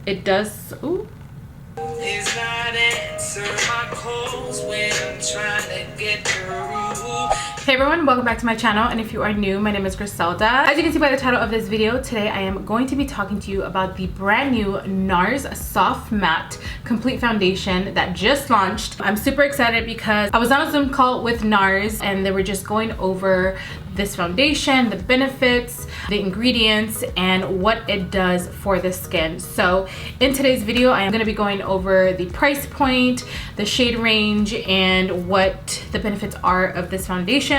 it does, ooh. He's not answering my calls when I'm trying to get through. Hey everyone, welcome back to my channel, and if you are new, my name is Griselda. As you can see by the title of this video, today I am going to be talking to you about the brand new Nars Soft Matte Complete Foundation that just launched. I'm super excited because I was on a Zoom call with Nars and they were just going over this foundation, the benefits, the ingredients, and what it does for the skin. So in today's video, I am going to be going over the price point, the shade range, and what the benefits are of this foundation.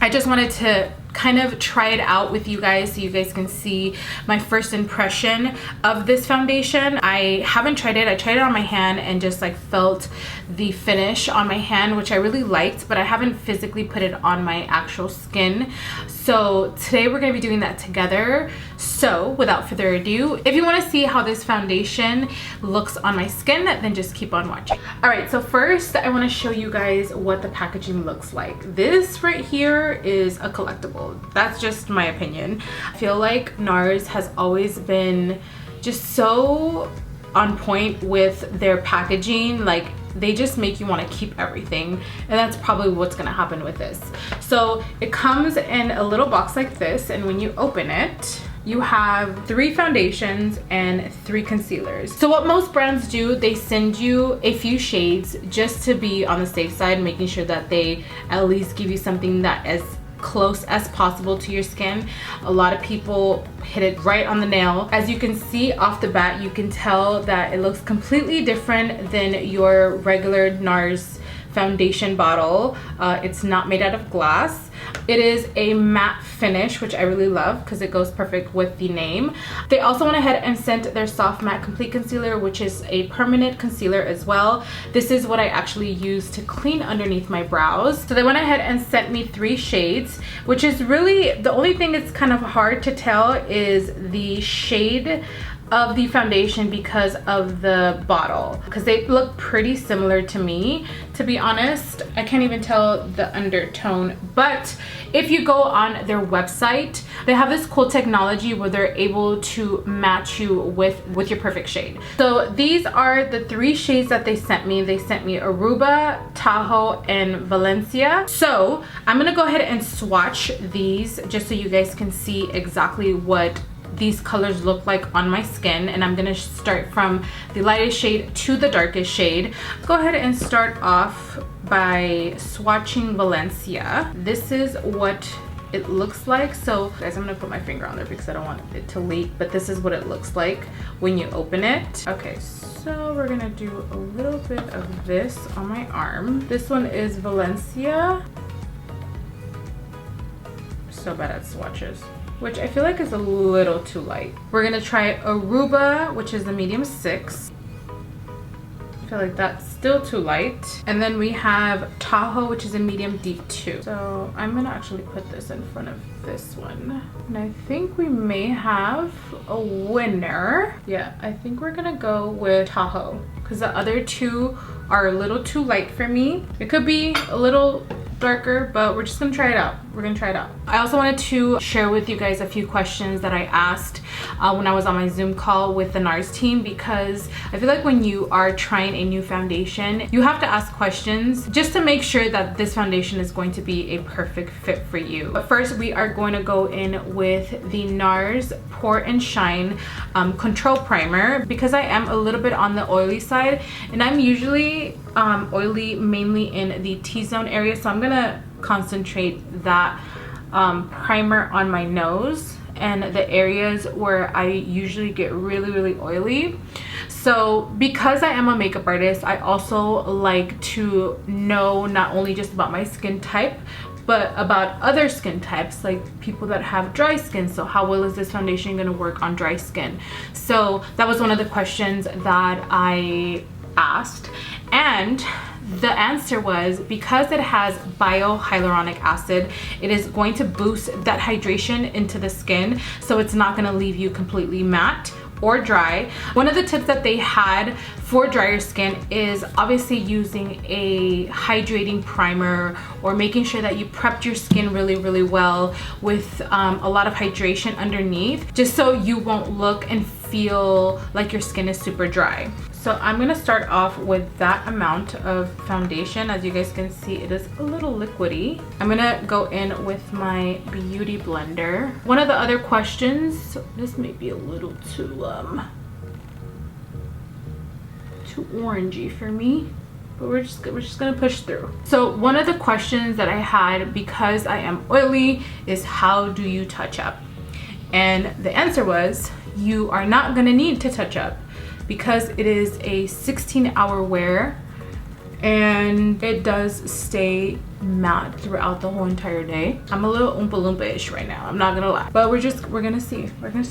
I just wanted to kind of try it out with you guys so you guys can see my first impression of this foundation. I haven't tried it. I tried it on my hand and just like felt the finish on my hand, which I really liked, but I haven't physically put it on my actual skin. So today we're going to be doing that together. So without further ado, if you want to see how this foundation looks on my skin, then just keep on watching. All right, so first I want to show you guys what the packaging looks like. This right here is a collectible. That's just my opinion. I feel like Nars has always been just so on point with their packaging. Like, they just make you want to keep everything, and that's probably what's going to happen with this. So it comes in a little box like this, and when you open it, you have 3 foundations and 3 concealers. So what most brands do, they send you a few shades just to be on the safe side, making sure that they at least give you something that is close as possible to your skin. A lot of people hit it right on the nail. As you can see off the bat, you can tell that it looks completely different than your regular Nars foundation bottle. It's not made out of glass. It is a matte finish, which I really love because it goes perfect with the name. They also went ahead and sent their Soft Matte Complete Concealer, which is a permanent concealer as well. This is what I actually use to clean underneath my brows. So they went ahead and sent me 3 shades, which is really, the only thing that's kind of hard to tell is the shade of the foundation because of the bottle, because they look pretty similar to me. To be honest, I can't even tell the undertone, but if you go on their website, they have this cool technology where they're able to match you with your perfect shade. So these are the 3 shades that they sent me. They sent me Aruba, Tahoe, and Valencia. So I'm gonna go ahead and swatch these just so you guys can see exactly what these colors look like on my skin, and I'm gonna start from the lightest shade to the darkest shade. Go ahead and start off by swatching Valencia. This is what it looks like. So guys, I'm gonna put my finger on there because I don't want it to leak, but this is what it looks like when you open it. Okay, so we're gonna do a little bit of this on my arm. This one is Valencia. So bad at swatches, which I feel like is a little too light. We're gonna try Aruba, which is the medium 6. I feel like that's still too light. And then we have Tahoe, which is a medium deep 2. So I'm gonna actually put this in front of this one. And I think we may have a winner. Yeah, I think we're gonna go with Tahoe because the other 2 are a little too light for me. It could be a little darker, but we're just gonna try it out. We're gonna try it out. I also wanted to share with you guys a few questions that I asked when I was on my Zoom call with the Nars team, because I feel like when you are trying a new foundation, you have to ask questions just to make sure that this foundation is going to be a perfect fit for you. But first, we are going to go in with the Nars Pour and Shine Control Primer, because I am a little bit on the oily side, and I'm usually oily mainly in the T-zone area, so I'm gonna concentrate that primer on my nose and the areas where I usually get really oily. So because I am a makeup artist, I also like to know not only just about my skin type, but about other skin types, like people that have dry skin. So how well is this foundation going to work on dry skin? So that was one of the questions that I asked, and the answer was because it has biohyaluronic acid, it is going to boost that hydration into the skin, so it's not going to leave you completely matte or dry. One of the tips that they had for drier skin is obviously using a hydrating primer, or making sure that you prepped your skin really well with a lot of hydration underneath, just so you won't look and feel like your skin is super dry. So I'm gonna start off with that amount of foundation. As you guys can see, it is a little liquidy. I'm gonna go in with my beauty blender. One of the other questions, this may be a little too orangey for me, but we're just gonna push through. So one of the questions that I had, because I am oily, is how do you touch up? And the answer was, you are not gonna need to touch up, because it is a 16-hour wear and it does stay matte throughout the whole entire day. I'm a little Oompa Loompa-ish right now, I'm not gonna lie, but we're gonna see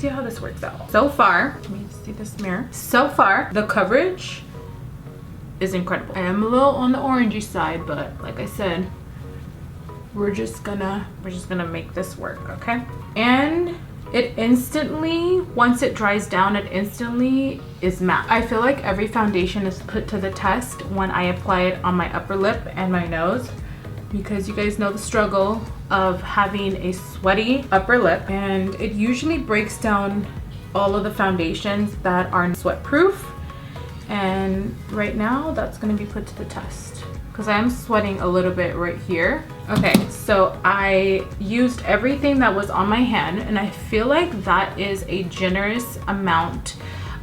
how this works out. So far, let me see this mirror. So far, the coverage is incredible. I am a little on the orangey side, but like I said, we're just gonna make this work, okay? And it instantly, once it dries down, it instantly is matte. I feel like every foundation is put to the test when I apply it on my upper lip and my nose, because you guys know the struggle of having a sweaty upper lip, and it usually breaks down all of the foundations that are sweat proof. And right now that's gonna be put to the test, because I'm sweating a little bit right here. Okay, so I used everything that was on my hand, and I feel like that is a generous amount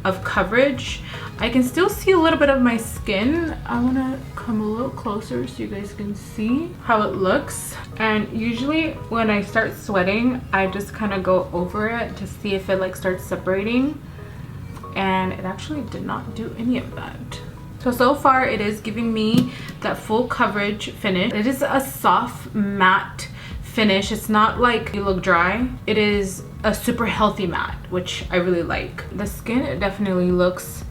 of coverage. I can still see a little bit of my skin. I wanna come a little closer so you guys can see how it looks. And usually when I start sweating, I just kind of go over it to see if it like starts separating. And it actually did not do any of that. So far it is giving me that full coverage finish. It is a soft matte finish. It's not like you look dry. It is a super healthy matte, which I really like. The skin definitely looks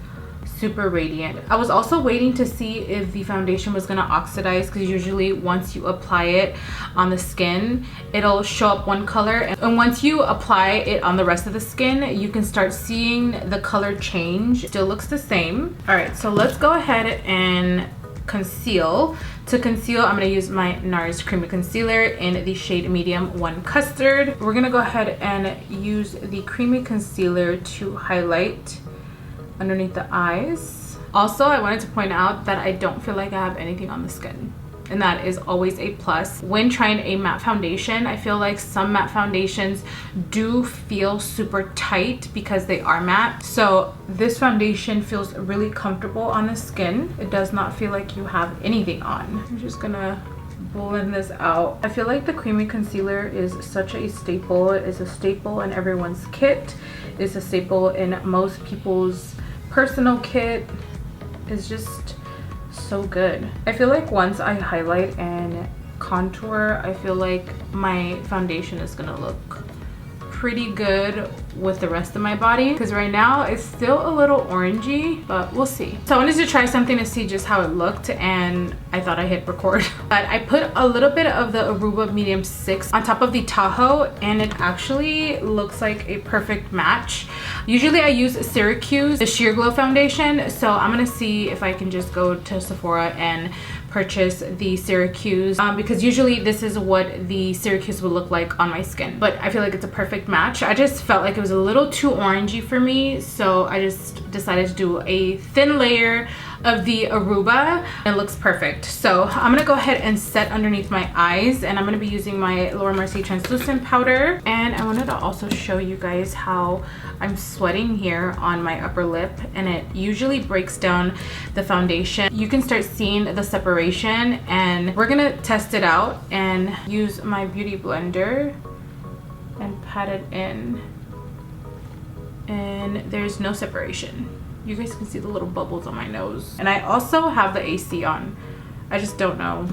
super radiant. I was also waiting to see if the foundation was gonna oxidize, because usually once you apply it on the skin, it'll show up one color, and once you apply it on the rest of the skin, you can start seeing the color change. It still looks the same. All right, so let's go ahead and conceal. To conceal, I'm gonna use my Nars Creamy Concealer in the shade Medium 1 Custard. We're gonna go ahead and use the Creamy Concealer to highlight underneath the eyes. Also, I wanted to point out that I don't feel like I have anything on the skin, and that is always a plus. When trying a matte foundation, I feel like some matte foundations do feel super tight because they are matte. So this foundation feels really comfortable on the skin. It does not feel like you have anything on. I'm just gonna blend this out. I feel like the Creamy Concealer is such a staple. It is a staple in everyone's kit. It's a staple in most people's personal kit. Is just so good. I feel like once I highlight and contour, I feel like my foundation is gonna look pretty good with the rest of my body, because right now it's still a little orangey, but we'll see. So I wanted to try something to see just how it looked, and I thought I hit record. But I put a little bit of the Aruba Medium 6 on top of the Tahoe, and it actually looks like a perfect match. Usually I use Syracuse, the Sheer Glow foundation, so I'm gonna see if I can just go to Sephora and purchase the Syracuse, because usually this is what the Syracuse would look like on my skin, but I feel like it's a perfect match. I just felt like it was a little too orangey for me, so I just decided to do a thin layer of the Aruba, and it looks perfect. So I'm gonna go ahead and set underneath my eyes, and I'm gonna be using my Laura Mercier translucent powder. And I wanted to also show you guys how I'm sweating here on my upper lip, and it usually breaks down the foundation. You can start seeing the separation, and we're gonna test it out and use my beauty blender and pat it in, and there's no separation. You guys can see the little bubbles on my nose. And I also have the AC on. I just don't know.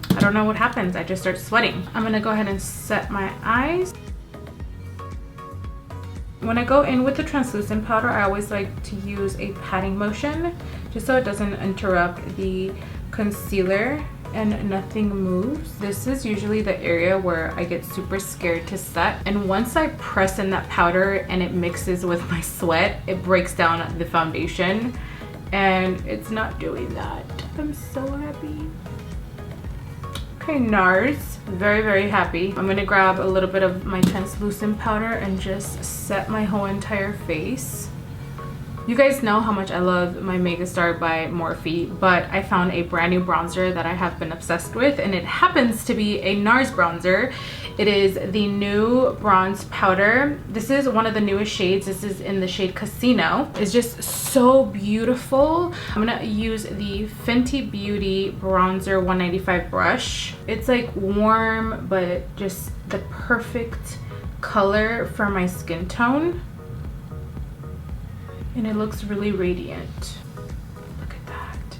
I don't know what happens. I just start sweating. I'm gonna go ahead and set my eyes. When I go in with the translucent powder, I always like to use a patting motion just so it doesn't interrupt the concealer. and nothing moves. This is usually the area where I get super scared to set, and once I press in that powder and it mixes with my sweat, it breaks down the foundation, and it's not doing that. I'm so happy. Okay, Nars, very happy. I'm gonna grab a little bit of my translucent powder and just set my whole entire face. You guys know how much I love my Custard by Morphe, but I found a brand new bronzer that I have been obsessed with, and it happens to be a Nars bronzer. It is the new bronze powder. This is one of the newest shades. This is in the shade KINO. It's just so beautiful. I'm gonna use the Fenty Beauty Bronzer 195 brush. It's like warm, but just the perfect color for my skin tone. And it looks really radiant. Look at that.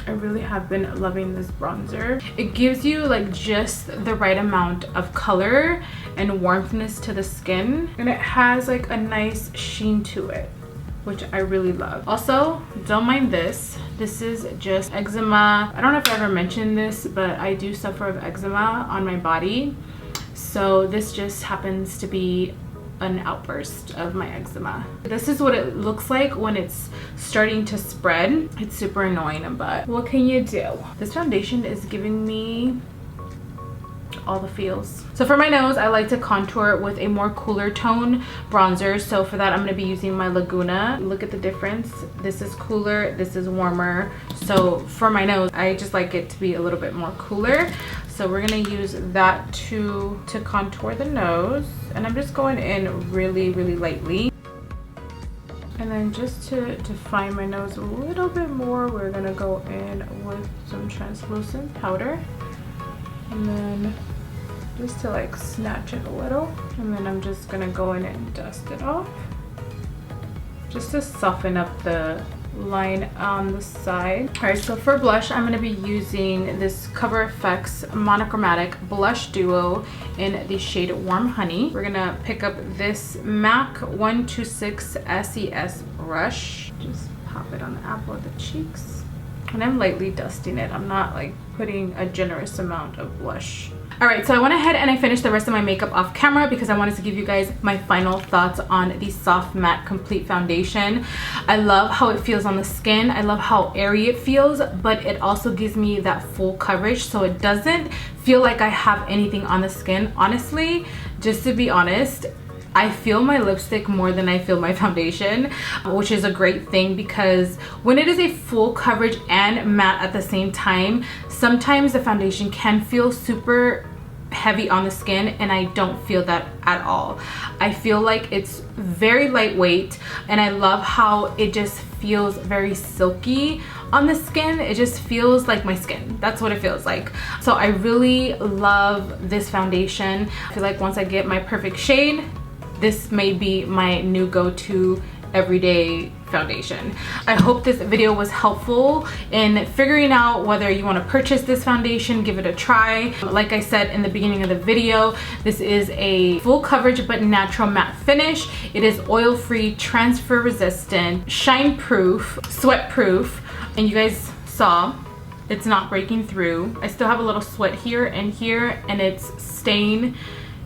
I really have been loving this bronzer. It gives you like just the right amount of color and warmthness to the skin, and it has like a nice sheen to it, which I really love. Also, don't mind this. This is just eczema. I don't know if I ever mentioned this, but I do suffer of eczema on my body. So this just happens to be an outburst of my eczema. This is what it looks like when it's starting to spread. It's super annoying, but what can you do? This foundation is giving me all the feels. So for my nose, I like to contour with a more cooler tone bronzer. So for that, I'm going to be using my Laguna. Look at the difference. This is cooler, this is warmer. So for my nose, I just like it to be a little bit more cooler. So we're gonna use that to contour the nose, and I'm just going in really lightly. And then just to define my nose a little bit more, we're gonna go in with some translucent powder, and then just to like snatch it a little, and then I'm just gonna go in and dust it off just to soften up the line on the side. All right, so for blush, I'm going to be using this Cover FX Monochromatic Blush Duo in the shade Warm Honey. We're going to pick up this MAC 126 SES brush. Just pop it on the apple of the cheeks. And I'm lightly dusting it. I'm not like putting a generous amount of blush. All right, so I went ahead and I finished the rest of my makeup off camera because I wanted to give you guys my final thoughts on the Soft Matte Complete Foundation. I love how it feels on the skin. I love how airy it feels, but it also gives me that full coverage, so it doesn't feel like I have anything on the skin. Honestly, just to be honest, I feel my lipstick more than I feel my foundation, which is a great thing because when it is a full coverage and matte at the same time, sometimes the foundation can feel super heavy on the skin, and I don't feel that at all. I feel like it's very lightweight, and I love how it just feels very silky on the skin. It just feels like my skin. That's what it feels like. So I really love this foundation. I feel like once I get my perfect shade, this may be my new go-to everyday foundation. I hope this video was helpful in figuring out whether you want to purchase this foundation, give it a try. Like I said in the beginning of the video, this is a full coverage but natural matte finish. It is oil-free, transfer resistant, shine proof, sweat proof, and you guys saw it's not breaking through. I still have a little sweat here, and it's staying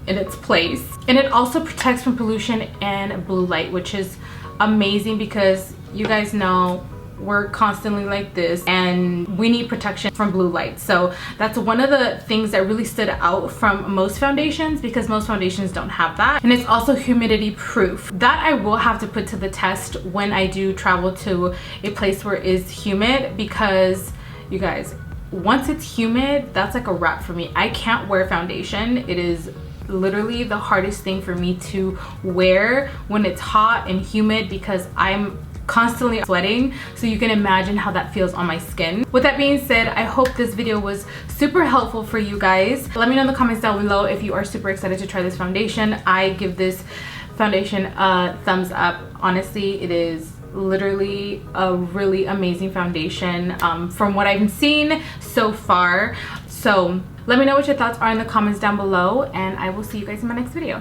in its place. And it also protects from pollution and blue light, which is amazing because you guys know we're constantly like this and we need protection from blue light. So that's one of the things that really stood out from most foundations, because most foundations don't have that. And it's also humidity proof. That I will have to put to the test when I do travel to a place where it is humid, because you guys, once it's humid, that's like a wrap for me. I can't wear foundation. It is literally the hardest thing for me to wear when it's hot and humid because I'm constantly sweating, so you can imagine how that feels on my skin. With that being said, I hope this video was super helpful for you guys. Let me know in the comments down below if you are super excited to try this foundation. I give this foundation a thumbs up. Honestly, it is literally a really amazing foundation from what I've seen so far. So let me know what your thoughts are in the comments down below, and I will see you guys in my next video.